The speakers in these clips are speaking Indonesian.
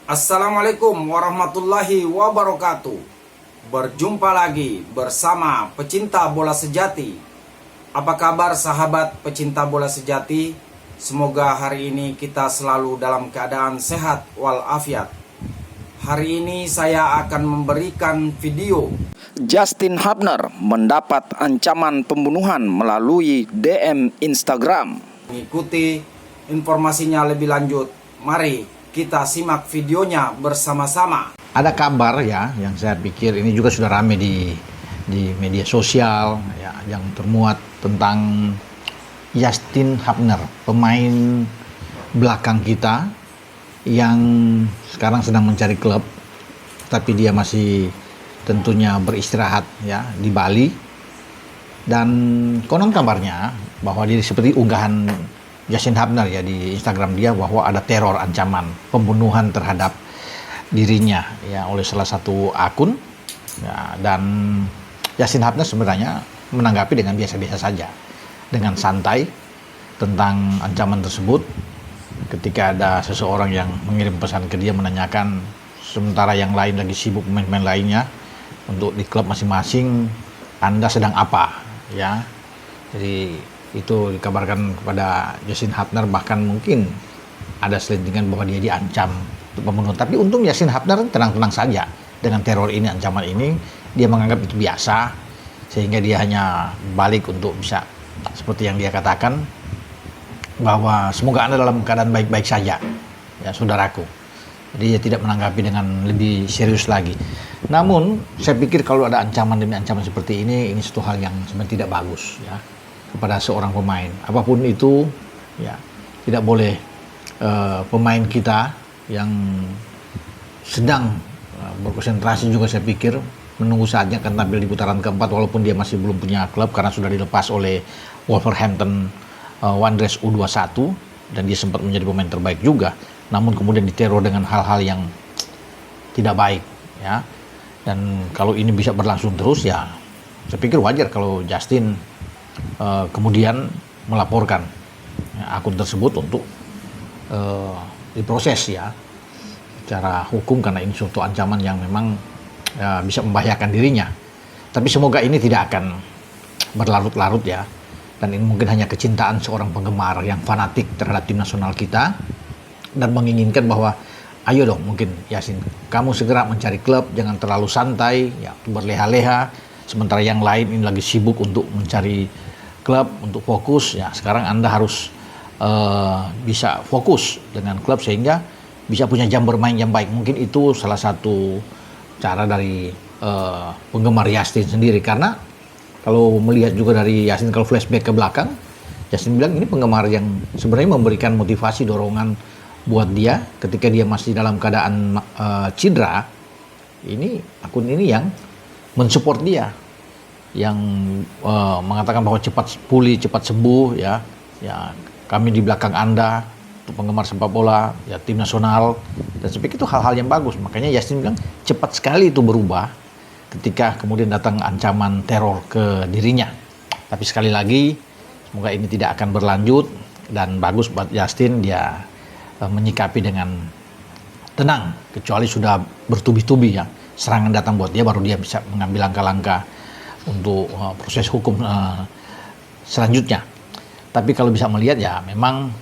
Assalamualaikum warahmatullahi wabarakatuh. Berjumpa lagi bersama pecinta bola sejati. Apa kabar sahabat pecinta bola sejati? Semoga hari ini kita selalu dalam keadaan sehat walafiat. Hari ini saya akan memberikan video Justin Hubner mendapat ancaman pembunuhan melalui DM Instagram. Mengikuti informasinya lebih lanjut, mari kita simak videonya bersama-sama. Ada kabar ya, yang saya pikir ini juga sudah ramai di media sosial ya, yang termuat tentang Justin Hubner, pemain belakang kita yang sekarang sedang mencari klub, tapi dia masih tentunya beristirahat ya di Bali. Dan konon kabarnya bahwa dia seperti unggahan Justin Hubner ya di Instagram dia, bahwa ada teror ancaman pembunuhan terhadap dirinya ya oleh salah satu akun ya, dan Justin Hubner sebenarnya menanggapi dengan biasa-biasa saja, dengan santai tentang ancaman tersebut. Ketika ada seseorang yang mengirim pesan ke dia menanyakan, sementara yang lain lagi sibuk pemain-pemain lainnya untuk di klub masing-masing, Anda sedang apa ya. Jadi itu dikabarkan kepada Justin Hubner, bahkan mungkin ada selentingan bahwa dia diancam untuk pembunuhan. Tapi untung Justin Hubner tenang-tenang saja dengan teror ini, ancaman ini. Dia menganggap itu biasa, sehingga dia hanya balik untuk bisa seperti yang dia katakan, bahwa semoga Anda dalam keadaan baik-baik saja ya saudaraku. Jadi dia tidak menanggapi dengan lebih serius lagi. Namun saya pikir kalau ada ancaman demi ancaman seperti ini satu hal yang sebenarnya tidak bagus ya kepada seorang pemain, apapun itu ya. Tidak boleh pemain kita yang sedang berkonsentrasi juga, saya pikir menunggu saatnya akan tampil di putaran keempat, walaupun dia masih belum punya klub karena sudah dilepas oleh Wolverhampton Wanderers U21 dan dia sempat menjadi pemain terbaik juga, namun kemudian diteror dengan hal-hal yang tidak baik ya. Dan kalau ini bisa berlangsung terus ya, saya pikir wajar kalau Justin kemudian melaporkan ya, akun tersebut untuk diproses ya secara hukum, karena ini suatu ancaman yang memang ya, bisa membahayakan dirinya. Tapi semoga ini tidak akan berlarut-larut ya, dan ini mungkin hanya kecintaan seorang penggemar yang fanatik terhadap tim nasional kita dan menginginkan bahwa ayo dong, mungkin Yasin, kamu segera mencari klub, jangan terlalu santai ya, berleha-leha, sementara yang lain ini lagi sibuk untuk mencari klub untuk fokus ya. Sekarang Anda harus bisa fokus dengan klub sehingga bisa punya jam bermain yang baik. Mungkin itu salah satu cara dari penggemar Justin sendiri, karena kalau melihat juga dari Justin, kalau flashback ke belakang, Justin bilang ini penggemar yang sebenarnya memberikan motivasi, dorongan buat dia ketika dia masih dalam keadaan cedera. Ini akun ini yang mensupport dia, yang mengatakan bahwa cepat pulih, cepat sembuh ya. Ya, kami di belakang Anda untuk penggemar sepak bola ya, tim nasional, dan saya pikir itu hal-hal yang bagus. Makanya Justin bilang cepat sekali itu berubah ketika kemudian datang ancaman teror ke dirinya. Tapi sekali lagi semoga ini tidak akan berlanjut, dan bagus buat Justin dia menyikapi dengan tenang, kecuali sudah bertubi-tubi ya serangan datang buat dia, baru dia bisa mengambil langkah-langkah untuk proses hukum selanjutnya. Tapi kalau bisa melihat ya, memang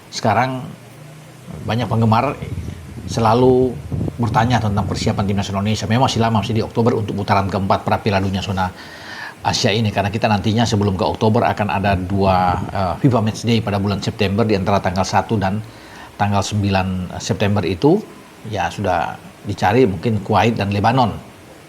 sekarang banyak penggemar selalu bertanya tentang persiapan tim nasional Indonesia. Memang masih lama, masih di Oktober untuk putaran keempat pra Piala Dunia Zona Asia ini, karena kita nantinya sebelum ke Oktober akan ada dua FIFA Matchday pada bulan September, di antara tanggal 1 dan tanggal 9 September itu ya sudah dicari mungkin Kuwait dan Lebanon.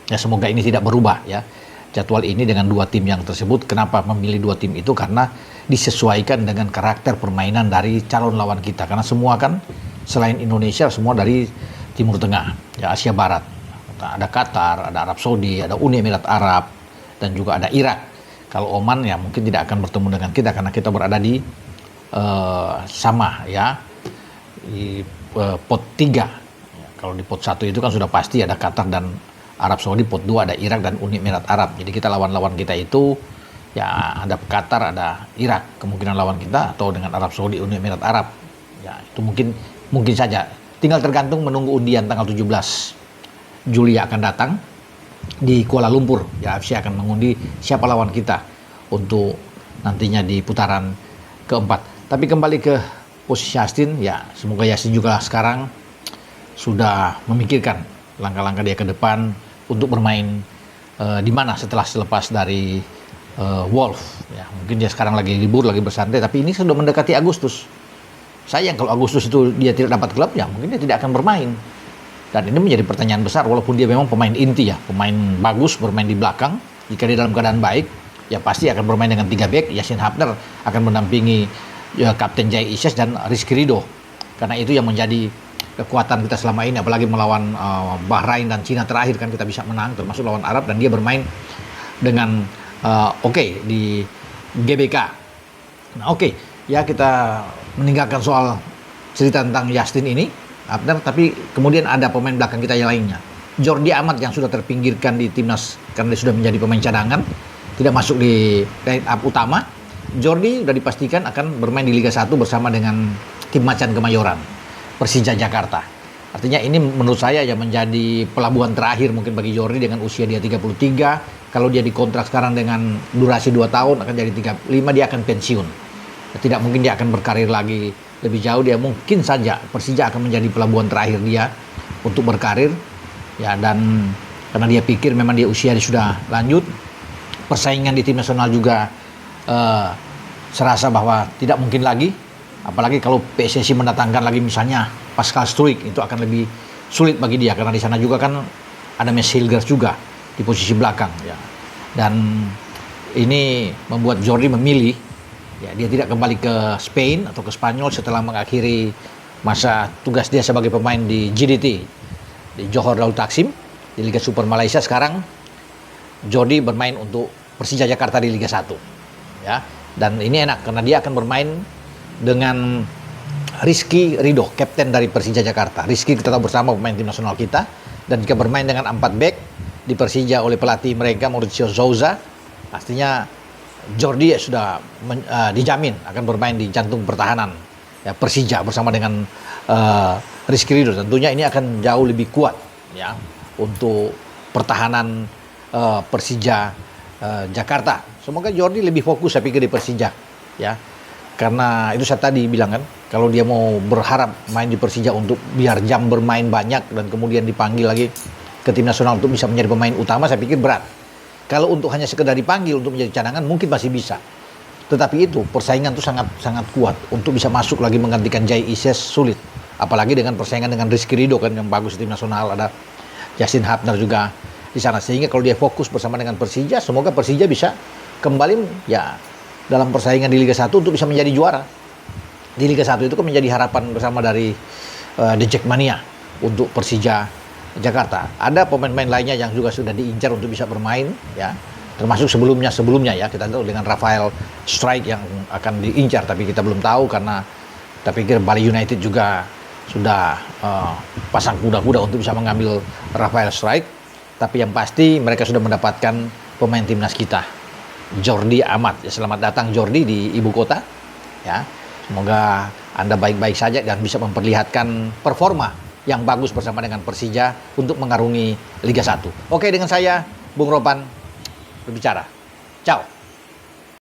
Ya semoga ini tidak berubah ya jadwal ini dengan dua tim yang tersebut. Kenapa memilih dua tim itu? Karena disesuaikan dengan karakter permainan dari calon lawan kita, karena semua kan selain Indonesia semua dari Timur Tengah ya, Asia Barat. Ada Qatar, ada Arab Saudi, ada Uni Emirat Arab, dan juga ada Irak. Kalau Oman ya mungkin tidak akan bertemu dengan kita karena kita berada di sama ya di pot 3 ya. Kalau di pot 1 itu kan sudah pasti ada Qatar dan Arab Saudi, pot 2 ada Irak dan Uni Emirat Arab. Jadi kita lawan-lawan kita itu ya ada Qatar, ada Irak kemungkinan lawan kita, atau dengan Arab Saudi, Uni Emirat Arab. Ya itu mungkin saja tinggal tergantung menunggu undian tanggal 17 Juli yang akan datang di Kuala Lumpur. Ya, AFC akan mengundi siapa lawan kita untuk nantinya di putaran keempat. Tapi kembali ke posisi Justin, ya semoga Justin juga sekarang sudah memikirkan langkah-langkah dia ke depan untuk bermain di mana setelah selepas dari Wolf. Ya, mungkin dia sekarang lagi libur, lagi bersantai, tapi ini sudah mendekati Agustus. Sayang kalau Agustus itu dia tidak dapat klub, ya mungkin dia tidak akan bermain. Dan ini menjadi pertanyaan besar, walaupun dia memang pemain inti ya, pemain bagus, bermain di belakang. Jika dia dalam keadaan baik, ya pasti akan bermain dengan 3 back. Yassin Hapner akan mendampingi Kapten Jai Isyes dan Rizky Ridho. Karena itu yang menjadi kekuatan kita selama ini, apalagi melawan Bahrain dan Cina terakhir kan kita bisa menang, termasuk lawan Arab, dan dia bermain dengan oke di GBK. Nah ya kita meninggalkan soal cerita tentang Justin ini, tapi kemudian ada pemain belakang kita yang lainnya. Jordi Amat yang sudah terpinggirkan di timnas karena dia sudah menjadi pemain cadangan, tidak masuk di line up utama. Jordi sudah dipastikan akan bermain di Liga 1 bersama dengan tim Macan Kemayoran, Persija Jakarta. Artinya ini menurut saya ya menjadi pelabuhan terakhir mungkin bagi Jordi dengan usia dia 33. Kalau dia dikontrak sekarang dengan durasi 2 tahun akan jadi 35, dia akan pensiun. Tidak mungkin dia akan berkarir lagi lebih jauh. Dia mungkin saja Persija akan menjadi pelabuhan terakhir dia untuk berkarir ya, dan karena dia pikir memang dia usia dia sudah lanjut, persaingan di tim nasional juga serasa bahwa tidak mungkin lagi, apalagi kalau PSSI mendatangkan lagi misalnya Pascal Struijk, itu akan lebih sulit bagi dia karena di sana juga kan ada Mes Hilgers juga di posisi belakang ya. Dan ini membuat Jordi memilih ya, dia tidak kembali ke Spain atau ke Spanyol setelah mengakhiri masa tugas dia sebagai pemain di GDT, di Johor Darul Taksim, di Liga Super Malaysia. Sekarang Jordi bermain untuk Persija Jakarta di Liga 1. Ya. Dan ini enak karena dia akan bermain dengan Rizky Ridho, kapten dari Persija Jakarta. Rizky kita tahu bersama pemain tim nasional kita, dan jika bermain dengan 4 back di Persija oleh pelatih mereka Mauricio Souza, pastinya Jordi sudah dijamin akan bermain di jantung pertahanan ya, Persija bersama dengan Rizky Ridho. Tentunya ini akan jauh lebih kuat ya untuk pertahanan Persija Jakarta. Semoga Jordi lebih fokus saya pikir di Persija ya, karena itu saya tadi bilang kan, kalau dia mau berharap main di Persija untuk biar jam bermain banyak dan kemudian dipanggil lagi ke tim nasional untuk bisa menjadi pemain utama, saya pikir berat. Kalau untuk hanya sekedar dipanggil untuk menjadi cadangan mungkin masih bisa. Tetapi itu persaingan itu sangat kuat. Untuk bisa masuk lagi menggantikan Jai Isyes sulit. Apalagi dengan persaingan dengan Rizky Ridho kan yang bagus di tim nasional, ada Yassin Hapner juga di sana. Sehingga kalau dia fokus bersama dengan Persija, semoga Persija bisa kembali ya dalam persaingan di Liga 1 untuk bisa menjadi juara. Di Liga 1 itu kan menjadi harapan bersama dari The Jackmania untuk Persija Jakarta. Ada pemain-pemain lainnya yang juga sudah diincar untuk bisa bermain ya, termasuk sebelumnya ya, kita tahu dengan Rafael Struijk yang akan diincar, tapi kita belum tahu karena kita pikir Bali United juga sudah pasang kuda-kuda untuk bisa mengambil Rafael Struijk. Tapi yang pasti mereka sudah mendapatkan pemain timnas kita, Jordi Amat. Ya, selamat datang Jordi di ibu kota ya. Semoga Anda baik-baik saja dan bisa memperlihatkan performa yang bagus bersama dengan Persija untuk mengarungi Liga 1. Oke, dengan saya Bung Ropan berbicara. Ciao.